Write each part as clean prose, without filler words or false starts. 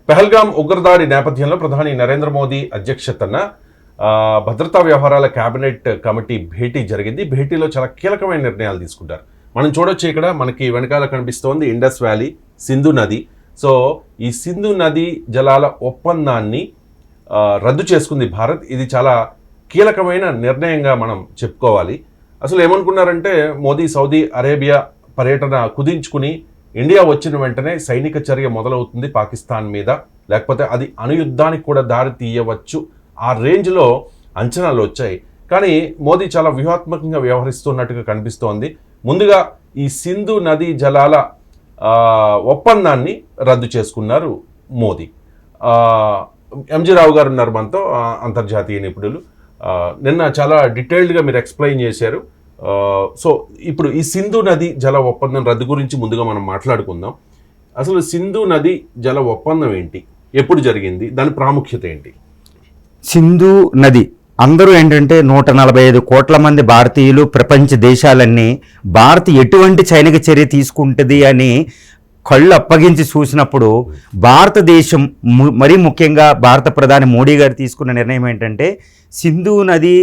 పెహల్గాం ఉగ్రదాడి నేపథ్యంలో ప్రధాని నరేంద్ర మోదీ అధ్యక్షతన భద్రతా వ్యవహారాల కేబినెట్ కమిటీ భేటీ జరిగింది. భేటీలో చాలా కీలకమైన నిర్ణయాలు తీసుకుంటారు. మనం చూడొచ్చు, ఇక్కడ మనకి వెనకాల కనిపిస్తోంది ఇండస్ వ్యాలీ, సింధు నది. సో ఈ సింధు నది జలాల ఒప్పందాన్ని రద్దు చేసుకుంది భారత్. ఇది చాలా కీలకమైన నిర్ణయంగా మనం చెప్పుకోవాలి. అసలు ఏమనుకున్నారంటే, మోదీ సౌదీ అరేబియా పర్యటన కుదించుకుని ఇండియా వచ్చిన వెంటనే సైనిక చర్య మొదలవుతుంది పాకిస్తాన్ మీద, లేకపోతే అది అణుయుద్ధానికి కూడా దారి తీయవచ్చు, ఆ రేంజ్లో అంచనాలు వచ్చాయి. కానీ మోదీ చాలా వ్యూహాత్మకంగా వ్యవహరిస్తున్నట్టుగా కనిపిస్తోంది. ముందుగా ఈ సింధు నదీ జలాల ఒప్పందాన్ని రద్దు చేసుకున్నారు మోదీ. ఎంజీ రావు గారు ఉన్నారు మనతో, అంతర్జాతీయ నిపుణులు. నిన్న చాలా డీటెయిల్డ్గా మీరు ఎక్స్ప్లెయిన్ చేశారు. సో ఇప్పుడు ఈ సింధు నది జల ఒప్పందం రద్దు గురించి ముందుగా మనం మాట్లాడుకుందాం. అసలు సింధు నది జల ఒప్పందం ఏంటి, ఎప్పుడు జరిగింది, దాని ప్రాముఖ్యత ఏంటి? సింధు నది అందరూ ఏంటంటే 145 కోట్ల మంది భారతీయులు, ప్రపంచ దేశాలన్నీ భారత్ ఎటువంటి సైనిక చర్య తీసుకుంటుంది అని కళ్ళు అప్పగించి చూసినప్పుడు భారతదేశం, మరీ ముఖ్యంగా భారత ప్రధాని మోడీ గారు తీసుకున్న నిర్ణయం ఏంటంటే సింధు నది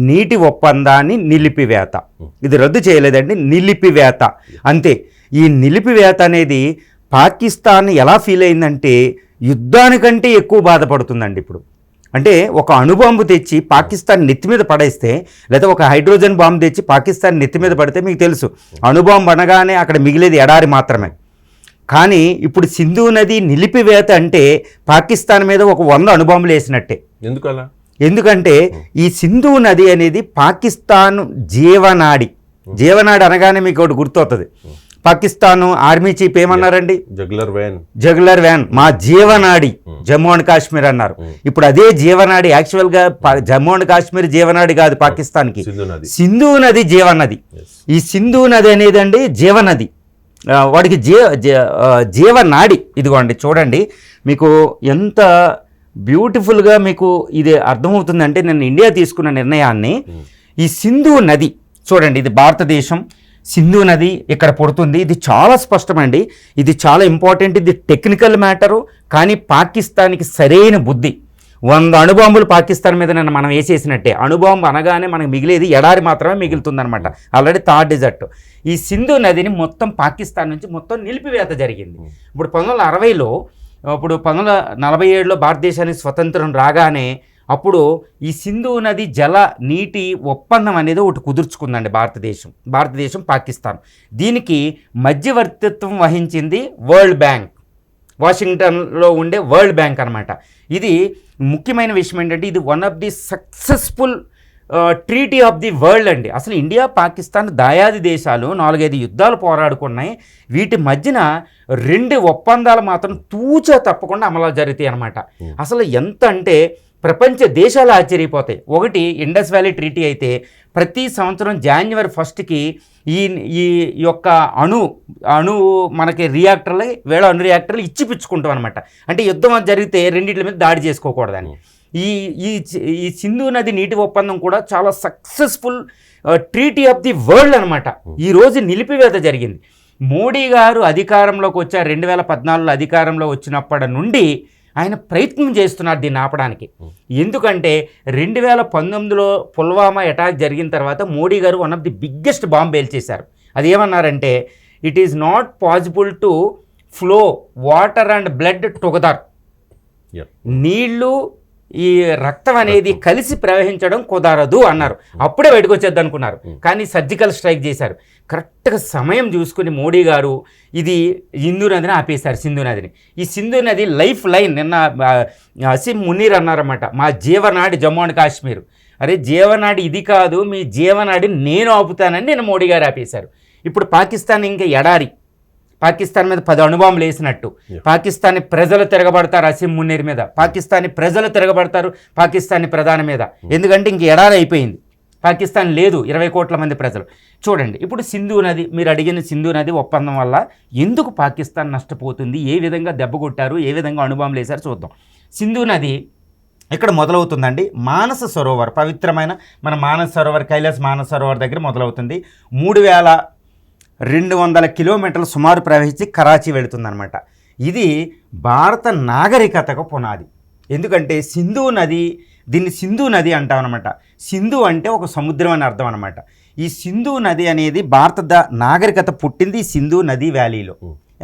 నీటి ఒప్పందాన్ని నిలిపివేత. ఇది రద్దు చేయలేదండి, నిలిపివేత అంతే. ఈ నిలిపివేత అనేది పాకిస్తాన్ ఎలా ఫీల్ అయిందంటే యుద్ధానికంటే ఎక్కువ బాధపడుతుందండి ఇప్పుడు. అంటే ఒక అణుబాంబు తెచ్చి పాకిస్తాన్ నెత్తి మీద పడేస్తే, లేదా ఒక హైడ్రోజన్ బాంబు తెచ్చి పాకిస్తాన్ నెత్తి మీద పడితే మీకు తెలుసు అణుబాంబు అనగానే అక్కడ మిగిలేది ఎడారి మాత్రమే. కానీ ఇప్పుడు సింధు నది నిలిపివేత అంటే పాకిస్తాన్ మీద ఒక 100 అణుబాంబులు వేసినట్టే. ఎందుకలా? ఎందుకంటే ఈ సింధు నది అనేది పాకిస్తాన్ జీవనాడి. జీవనాడి అనగానే మీకు ఒకటి గుర్తవుతుంది. పాకిస్తాన్ ఆర్మీ చీఫ్ ఏమన్నారండి? జగ్లర్ వ్యాన్ మా జీవనాడి జమ్మూ అండ్ కాశ్మీర్ అన్నారు. ఇప్పుడు అదే జీవనాడి యాక్చువల్గా జమ్మూ అండ్ కాశ్మీర్ జీవనాడి కాదు పాకిస్తాన్కి, సింధు నది జీవనది. ఈ సింధు నది అనేది అండి జీవనది, వాడికి జీవనాడి. ఇదిగోండి చూడండి, మీకు ఎంత బ్యూటిఫుల్గా మీకు ఇది అర్థమవుతుందంటే నేను ఇండియా తీసుకున్న నిర్ణయాన్ని. ఈ సింధు నది చూడండి, ఇది భారతదేశం, సింధు నది ఇక్కడ పుడుతుంది. ఇది చాలా స్పష్టమండి, ఇది చాలా ఇంపార్టెంట్. ఇది టెక్నికల్ మ్యాటరు, కానీ పాకిస్తాన్కి సరైన బుద్ధి. 100 అణుబాంబులు పాకిస్తాన్ మీద నిన్న మనం వేసేసినట్టే. అణుబాంబు అనగానే మనకు మిగిలేది ఎడారి మాత్రమే మిగులుతుందన్నమాట, ఆల్రెడీ థర్డ్ డెజర్ట్. ఈ సింధు నదిని మొత్తం పాకిస్తాన్ నుంచి మొత్తం నిలిపివేత జరిగింది. ఇప్పుడు 1960లో, ఇప్పుడు 1947లో భారతదేశానికి స్వతంత్రం రాగానే అప్పుడు ఈ సింధు నది జల నీటి ఒప్పందం అనేది ఒకటి కుదుర్చుకుందండి భారతదేశం పాకిస్తాన్. దీనికి మధ్యవర్తిత్వం వహించింది వరల్డ్ బ్యాంక్, వాషింగ్టన్లో ఉండే వరల్డ్ బ్యాంక్ అనమాట. ఇది ముఖ్యమైన విషయం ఏంటంటే ఇది one of the successful treaty of the world అండి. అసలు ఇండియా పాకిస్తాన్ దాయాది దేశాలు 4-5 యుద్ధాలు పోరాడుకున్నాయి. వీటి మధ్యన 2 ఒప్పందాలు మాత్రం తూచా తప్పకుండా అమలు జరుగుతాయి అన్నమాట. అసలు ఎంత అంటే ప్రపంచ దేశాలు ఆశ్చర్యపోతాయి. ఒకటి ఇండస్ వ్యాలీ ట్రీటీ అయితే ప్రతి సంవత్సరం January 1కి ఈ యొక్క అణు మనకి రియాక్టర్లు, వేళ అణు రియాక్టర్లు ఇచ్చిపుచ్చుకుంటాం అనమాట. అంటే యుద్ధం జరిగితే రెండింటి మీద దాడి చేసుకోకూడదని. ఈ సింధు నది నీటి ఒప్పందం కూడా చాలా successful treaty of the world అనమాట. ఈరోజు నిలిపివేత జరిగింది. మోడీ గారు అధికారంలోకి వచ్చారు, 2014లో అధికారంలో వచ్చినప్పటి నుండి ఆయన ప్రయత్నం చేస్తున్నారు దీన్ని ఆపడానికి. ఎందుకంటే 2019లో పుల్వామా అటాక్ జరిగిన తర్వాత మోడీ గారు one of the biggest bomb పేల్చేశారు. అది ఏమన్నారంటే, it is not possible to flow water and blood together. నీళ్లు ఈ రక్తం అనేది కలిసి ప్రవహించడం కుదరదు అన్నారు. అప్పుడే బయటకు వచ్చేద్ది అనుకున్నారు, కానీ సర్జికల్ స్ట్రైక్ చేశారు. కరెక్ట్గా సమయం చూసుకుని మోడీ గారు ఇది సింధు నదిని ఆపేశారు. సింధు నదిని, ఈ సింధు నది లైఫ్ లైన్. నిన్న అసీం మునీర్ అన్నారన్నమాట, మా జీవనాడి జమ్మూ అండ్ కాశ్మీర్. అరే జీవనాడి ఇది కాదు, మీ జీవనాడి నేను ఆపుతానని నేను మోడీ గారు ఆపేశారు. ఇప్పుడు పాకిస్తాన్ ఇంకా ఎడారి, పాకిస్తాన్ మీద 10 అణుబాంబులు వేసినట్టు పాకిస్తానీ ప్రజలు తిరగబడతారు. అసీం మునీర్ మీద పాకిస్తానీ ప్రజలు తిరగబడతారు పాకిస్తానీ ప్రధాని మీద. ఎందుకంటే ఇంక ఎడారి అయిపోయింది, పాకిస్తాన్ లేదు, 20 కోట్ల మంది ప్రజలు. చూడండి ఇప్పుడు సింధు నది, మీరు అడిగిన సింధు నది ఒప్పందం వల్ల ఎందుకు పాకిస్తాన్ నష్టపోతుంది, ఏ విధంగా దెబ్బ కొట్టారు, ఏ విధంగా అణుబాంబులు వేశారు చూద్దాం. సింధు నది ఇక్కడ మొదలవుతుందండి. మానస సరోవర్, పవిత్రమైన మన మానస సరోవర్, కైలాస్ మానస సరోవర్ దగ్గర మొదలవుతుంది. 3200 కిలోమీటర్లు సుమారు ప్రవహించి కరాచీ వెళుతుందన్నమాట. ఇది భారత నాగరికతకు పునాది. ఎందుకంటే సింధు నది, దీన్ని సింధు నది అంటాం అనమాట. సింధు అంటే ఒక సముద్రం అని అర్థం అనమాట. ఈ సింధు నది అనేది భారత నాగరికత పుట్టింది సింధు నది వ్యాలీలో.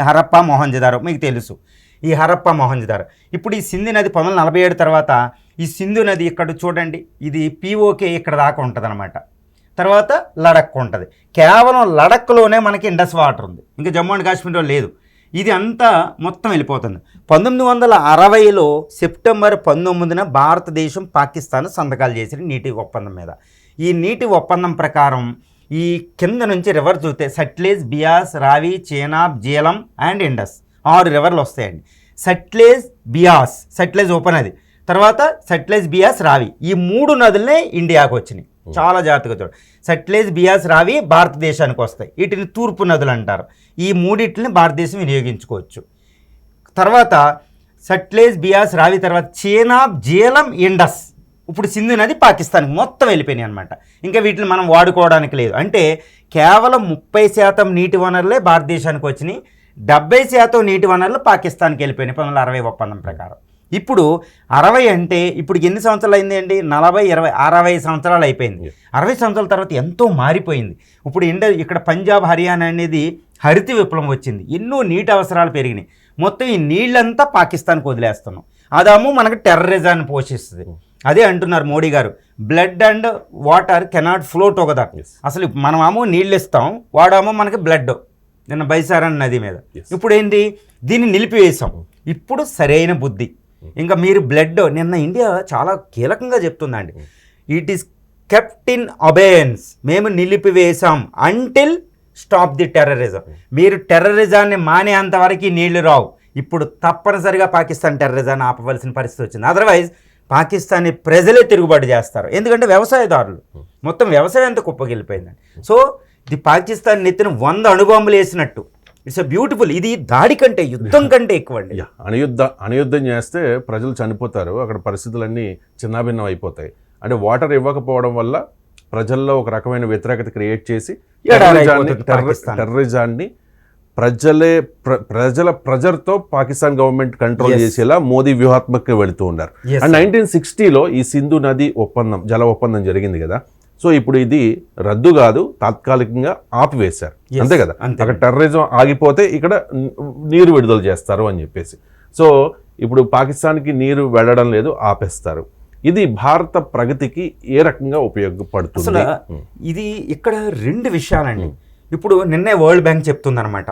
హరప్పా మొహంజదారో మీకు తెలుసు. ఈ హరప్పా మొహంజదారో ఇప్పుడు ఈ సింధు నది 1947 తర్వాత ఈ సింధు నది ఇక్కడ చూడండి, ఇది పిఓకే ఇక్కడ దాకా ఉంటుంది అనమాట. తర్వాత లడక్ ఉంటుంది. కేవలం లడక్లోనే మనకి ఇండస్ వాటర్ ఉంది, ఇంకా జమ్మూ అండ్ కాశ్మీర్లో లేదు. ఇది అంతా మొత్తం వెళ్ళిపోతుంది. 1960లో సెప్టెంబర్ 19న భారతదేశం పాకిస్తాన్ సంతకాలు చేసిన నీటి ఒప్పందం మీద. ఈ నీటి ఒప్పందం ప్రకారం ఈ కింద నుంచి రివర్ చూస్తే సట్లెజ్, బియాస్, రావి, చేనాబ్, జీలం అండ్ ఇండస్ 6 రివర్లు వస్తాయండి. సట్లెజ్, బియాస్, సట్లెజ్ ఉపనది, తర్వాత సట్లెజ్, బియాస్, రావి, ఈ 3 నదులనే ఇండియాకు వచ్చినాయి. చాలా జాగ్రత్తగా చూడండి. సట్లెజ్, బియాస్, రావి భారతదేశానికి వస్తాయి. వీటిని తూర్పు నదులు అంటారు. ఈ మూడింటిని భారతదేశం వినియోగించుకోవచ్చు. తర్వాత సట్లెజ్, బియాస్, రావి తర్వాత చేనాబ్, జీలం, ఇండస్. ఇప్పుడు సింధు నది పాకిస్తాన్కి మొత్తం వెళ్ళిపోయినాయి అనమాట. ఇంకా వీటిని మనం వాడుకోవడానికి లేదు. అంటే కేవలం 30% నీటి వనరులే భారతదేశానికి వచ్చినాయి, 70% నీటి వనరులు పాకిస్తాన్కి వెళ్ళిపోయినాయి 1960 ఒప్పందం ప్రకారం. ఇప్పుడు 60 అంటే ఇప్పుడు ఎన్ని సంవత్సరాలు అయింది అండి? 40, 20, 60 సంవత్సరాలు అయిపోయింది. 60 సంవత్సరాల తర్వాత ఎంతో మారిపోయింది. ఇప్పుడు ఇక్కడ పంజాబ్, హర్యానా అనేది హరిత విప్లవం వచ్చింది. ఎన్నో నీటి అవసరాలు పెరిగినాయి. మొత్తం ఈ నీళ్ళంతా పాకిస్తాన్కి వదిలేస్తున్నాం. అదేమో మనకు టెర్రరిజాన్ని పోషిస్తుంది. అదే అంటున్నారు మోడీ గారు, blood and water cannot flow together. అసలు మనమేమో నీళ్ళు ఇస్తాం, వాడేమో మనకి బ్లడ్. నిన్న బైసారన్ నది మీద ఇప్పుడు ఏంటి, దీన్ని నిలిపివేసాం. ఇప్పుడు సరైన బుద్ధి. ఇంకా మీరు బ్లడ్, నిన్న ఇండియా చాలా కీలకంగా చెప్తుందండి, ఇట్ ఈస్ కెప్ట్ ఇన్ అబేయన్స్. మేము నిలిపివేశాం అంటిల్ స్టాప్ ది టెర్రరిజం. మీరు టెర్రరిజాన్ని మానేంత వరకు నీళ్లు రావు. ఇప్పుడు తప్పనిసరిగా పాకిస్తాన్ టెర్రరిజాన్ని ఆపవలసిన పరిస్థితి వచ్చింది. అదర్వైజ్ పాకిస్తానీ ప్రజలే తిరుగుబాటు చేస్తారు. ఎందుకంటే వ్యవసాయదారులు మొత్తం వ్యవసాయం అంతా కుప్పగిలిపోయిందండి. సో ఇది పాకిస్తాన్ నెత్తిన 100 అణుబాంబులు వేసినట్టు. It's a beautiful. ఇది దాడి కంటే, యుద్ధం కంటే ఎక్కువ అండి. అణుయుద్ధం చేస్తే ప్రజలు చనిపోతారు, అక్కడ పరిస్థితులన్నీ చిన్నాభిన్నం అయిపోతాయి. అంటే వాటర్ ఇవ్వకపోవడం వల్ల ప్రజల్లో ఒక రకమైన వ్యతిరేకత క్రియేట్ చేసి టెర్రరిజాన్ని ప్రజల ప్రెజర్తో పాకిస్తాన్ గవర్నమెంట్ కంట్రోల్ చేసేలా మోదీ వ్యూహాత్మకంగా వెళుతూ ఉన్నారు. అండ్ 1960లో ఈ సింధు నది ఒప్పందం, జల ఒప్పందం జరిగింది కదా. సో ఇప్పుడు ఇది రద్దు కాదు, తాత్కాలికంగా ఆపివేశారు, అంతే కదా. అక్కడ టెర్రరిజం ఆగిపోతే ఇక్కడ నీరు విడుదల చేస్తారు అని చెప్పేసి. సో ఇప్పుడు పాకిస్తాన్కి నీరు వెళ్ళడం లేదు, ఆపేస్తారు. ఇది భారత ప్రగతికి ఏ రకంగా ఉపయోగపడుతుంది? ఇది ఇక్కడ 2 విషయాలండి. ఇప్పుడు నిన్నే వరల్డ్ బ్యాంక్ చెప్తుందన్నమాట.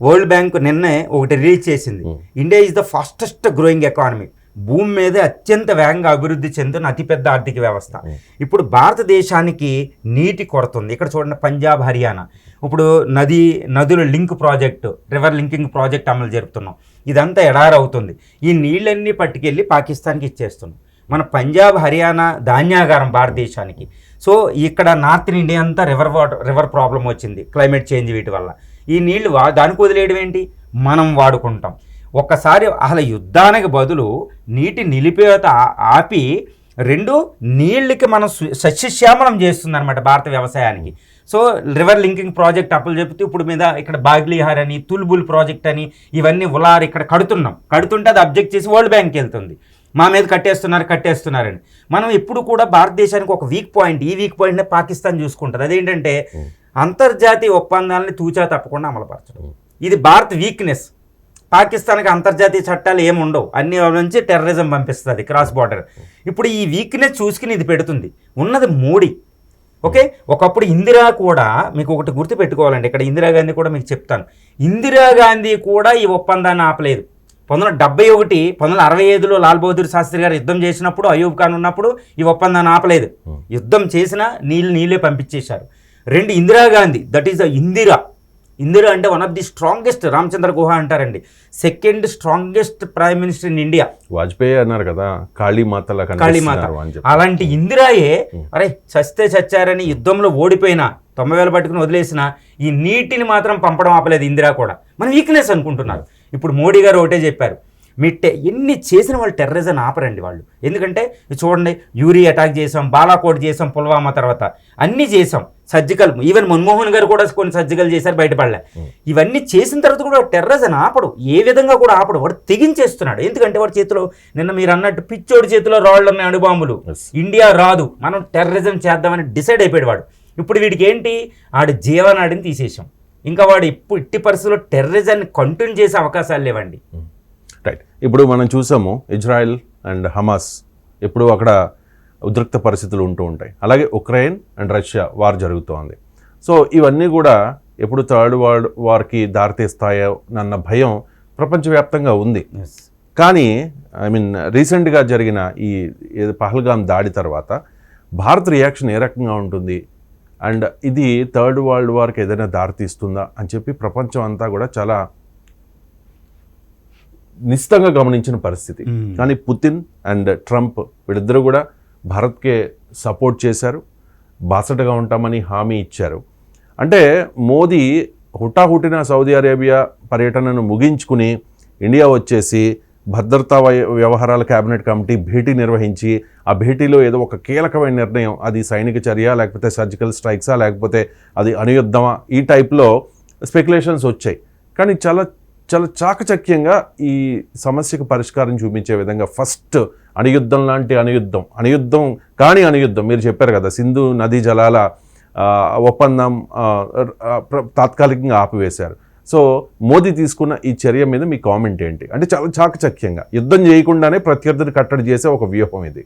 వరల్డ్ బ్యాంక్ నిన్నే ఒకటి రిలీజ్ చేసింది, India is the fastest growing economy. భూమి మీద అత్యంత వేగంగా అభివృద్ధి చెందుతున్న అతిపెద్ద ఆర్థిక వ్యవస్థ. ఇప్పుడు భారతదేశానికి నీటి కొరత ఉంది. ఇక్కడ చూడండి, పంజాబ్, హర్యానా ఇప్పుడు నదుల link project, river linking project అమలు జరుపుతున్నాం. ఇదంతా ఎడారవుతుంది. ఈ నీళ్ళన్నీ పట్టుకెళ్ళి పాకిస్తాన్కి ఇచ్చేస్తున్నాం. మన పంజాబ్, హర్యానా ధాన్యాగారం భారతదేశానికి. సో ఇక్కడ నార్త్ ఇండియా అంతా రివర్ ప్రాబ్లం వచ్చింది, క్లైమేట్ చేంజ్ వీటి వల్ల. ఈ నీళ్లు దానికి వదిలేయడం ఏంటి, మనం వాడుకుంటాం. ఒక్కసారి అసలు యుద్ధానికి బదులు నీటి నిలిపేత ఆపి 2 నీళ్ళకి మనం సస్యశ్యామలం చేస్తుంది అనమాట భారత వ్యవసాయానికి. సో రివర్ లింకింగ్ ప్రాజెక్ట్ అప్పులు చెప్తే ఇప్పుడు మీద ఇక్కడ బాగ్లీహార్ అని, తుల్బుల్ ప్రాజెక్ట్ అని, ఇవన్నీ ఉలార్ ఇక్కడ కడుతుంటే అది అబ్జెక్ట్ చేసి వరల్డ్ బ్యాంక్కి వెళ్తుంది. మా మీద కట్టేస్తున్నారని. మనం ఎప్పుడు కూడా భారతదేశానికి ఒక వీక్ పాయింట్, ఈ వీక్ పాయింట్నే పాకిస్తాన్ చూసుకుంటుంది. అదేంటంటే అంతర్జాతీయ ఒప్పందాలని తూచా తప్పకుండా అమలుపరచడం. ఇది భారత్ వీక్నెస్. పాకిస్తాన్కి అంతర్జాతీయ చట్టాలు ఏమి ఉండవు, అన్ని నుంచి టెర్రరిజం పంపిస్తుంది క్రాస్ బార్డర్. ఇప్పుడు ఈ వీక్నెస్ చూసుకుని ఇది పెడుతుంది. ఉన్నది మోడీ. ఓకే, ఒకప్పుడు ఇందిరా కూడా, మీకు ఒకటి గుర్తు పెట్టుకోవాలండి, ఇక్కడ ఇందిరాగాంధీ కూడా మీకు చెప్తాను. ఇందిరాగాంధీ కూడా ఈ ఒప్పందాన్ని ఆపలేదు. 1971, 1965లో లాల్ బహదూర్ శాస్త్రి గారు యుద్ధం చేసినప్పుడు, అయూబ్ ఖాన్ ఉన్నప్పుడు ఈ ఒప్పందాన్ని ఆపలేదు. యుద్ధం చేసినా నీళ్ళే పంపించేశారు. 2 ఇందిరాగాంధీ, దట్ ఈస్ ఇందిరా అంటే one of the strongest, Ramachandra గుహ అంటారండి, 2nd strongest prime minister in India. Vajpayee అన్నారు కదా, కాళీమాత. అలాంటి ఇందిరాయే అరే చచ్చారని యుద్ధంలో ఓడిపోయినా 90,000 పట్టుకుని వదిలేసిన ఈ నీటిని మాత్రం పంపడం ఆపలేదు ఇందిరా కూడా. మన వీక్నెస్ అనుకుంటున్నారు. ఇప్పుడు మోడీ గారు ఒకటే చెప్పారు, ఎన్ని చేసిన వాళ్ళు టెర్రరిజం ఆపరండి వాళ్ళు. ఎందుకంటే చూడండి, యూరి అటాక్ చేసాం, బాలాకోట్ చేసాం, పుల్వామా తర్వాత అన్నీ చేసాం, సర్జికల్, ఈవెన్ మన్మోహన్ గారు కూడా కొన్ని సర్జికల్ చేశారు, బయటపడలే. ఇవన్నీ చేసిన తర్వాత కూడా టెర్రరిజం ఆపడు, ఏ విధంగా కూడా ఆపడు, వాడు తెగించేస్తున్నాడు. ఎందుకంటే వాడి చేతిలో నిన్న మీరు అన్నట్టు పిచ్చోడి చేతిలో రాళ్ళు ఉన్నాయి, అణుబాంబులు, ఇండియా రాదు, మనం టెర్రరిజం చేద్దామని డిసైడ్ అయిపోయాడు వాడు. ఇప్పుడు వీడికి ఏంటి, ఆడి జీవనాడిని తీసేసాం, ఇంకా వాడు ఇట్టి పరిస్థితుల్లో టెర్రరిజాన్ని కంటిన్యూ చేసే అవకాశాలు లేవండి. రైట్. ఇప్పుడు మనం చూసాము ఇజ్రాయెల్ అండ్ హమాస్ ఎప్పుడు అక్కడ ఉద్రిక్త పరిస్థితులు ఉంటూ ఉంటాయి. అలాగే ఉక్రెయిన్ అండ్ రష్యా వార్ జరుగుతోంది. సో ఇవన్నీ కూడా ఎప్పుడు థర్డ్ వరల్డ్ వార్కి దారితీస్తాయో అన్న భయం ప్రపంచవ్యాప్తంగా ఉంది. కానీ రీసెంట్గా జరిగిన ఈ పహల్గామ్ దాడి తర్వాత భారత్ రియాక్షన్ ఏ రకంగా ఉంటుంది, అండ్ ఇది థర్డ్ వరల్డ్ వార్కి ఏదైనా దారితీస్తుందా అని చెప్పి ప్రపంచం అంతా కూడా చాలా నిశ్చితంగా గమనించిన పరిస్థితి. కానీ పుతిన్ అండ్ ట్రంప్ వీళ్ళిద్దరూ కూడా భారత్కే సపోర్ట్ చేశారు, బాసటగా ఉంటామని హామీ ఇచ్చారు. అంటే మోదీ హుటాహుటిన సౌదీ అరేబియా పర్యటనను ముగించుకుని ఇండియా వచ్చేసి భద్రతా వ్యవహారాల కేబినెట్ కమిటీ భేటీ నిర్వహించి ఆ భేటీలో ఏదో ఒక కీలకమైన నిర్ణయం, అది సైనిక చర్య లేకపోతే సర్జికల్ స్ట్రైక్సా లేకపోతే అది అణుయుద్ధమా, ఈ టైప్లో స్పెక్యులేషన్స్ వచ్చాయి. కానీ చాలా చాలా చాకచక్యంగా ఈ సమస్యకు పరిష్కారం చూపించే విధంగా ఫస్ట్ అణుయుద్ధం లాంటి అణుయుద్ధం కానీ అణుయుద్ధం మీరు చెప్పారు కదా, సింధు నదీ జలాల ఒప్పందం తాత్కాలికంగా ఆపివేశారు. సో మోదీ తీసుకున్న ఈ చర్య మీద మీ కామెంట్ ఏంటి? అంటే చాలా చాకచక్యంగా యుద్ధం చేయకుండానే ప్రత్యర్థిని కట్టడి చేసే ఒక వ్యూహం ఇది.